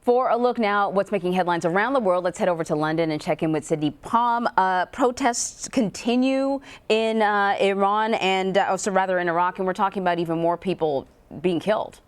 For a look now at what's making headlines around the world, let's head over to London and check in with Cindy Pom. Protests continue in Iran and rather in Iraq, and we're talking about even more people being killed.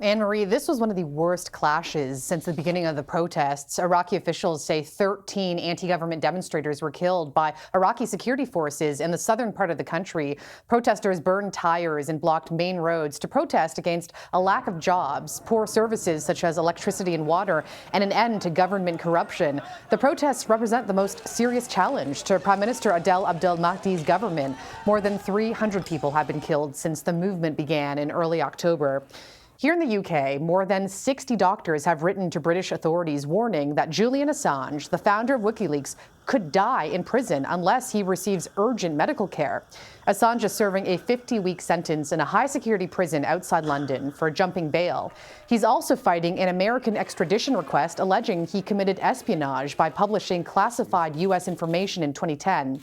Anne-Marie, this was one of the worst clashes since the beginning of the protests. Iraqi officials say 13 anti-government demonstrators were killed by Iraqi security forces in the southern part of the country. Protesters burned tires and blocked main roads to protest against a lack of jobs, poor services such as electricity and water, and an end to government corruption. The protests represent the most serious challenge to Prime Minister Adel Abdel Mahdi's government. More than 300 people have been killed since the movement began in early October. Here in the UK, more than 60 doctors have written to British authorities warning that Julian Assange, the founder of WikiLeaks, could die in prison unless he receives urgent medical care. Assange is serving a 50-week sentence in a high-security prison outside London for jumping bail. He's also fighting an American extradition request alleging he committed espionage by publishing classified U.S. information in 2010.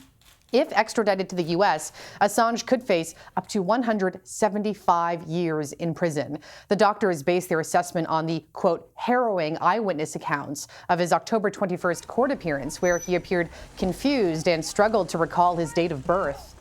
If extradited to the U.S., Assange could face up to 175 years in prison. The doctors based their assessment on the, quote, harrowing eyewitness accounts of his October 21st court appearance, where he appeared confused and struggled to recall his date of birth.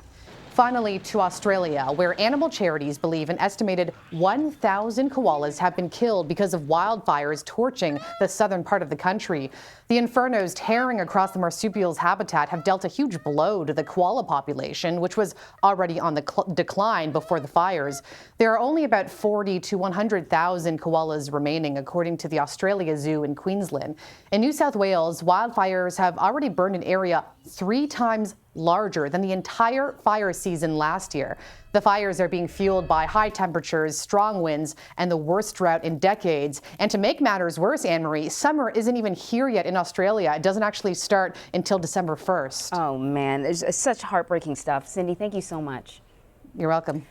Finally, to Australia, where animal charities believe an estimated 1,000 koalas have been killed because of wildfires torching the southern part of the country. The infernos tearing across the marsupial's habitat have dealt a huge blow to the koala population, which was already on the decline before the fires. There are only about 40 to 100,000 koalas remaining, according to the Australia Zoo in Queensland. In New South Wales, wildfires have already burned an area 3 times larger than the entire fire season last year. The fires are being fueled by high temperatures, strong winds, and the worst drought in decades. And to make matters worse, Anne-Marie, summer isn't even here yet in Australia. It doesn't actually start until December 1st. Oh, man, it's such heartbreaking stuff. Cindy, thank you so much. You're welcome.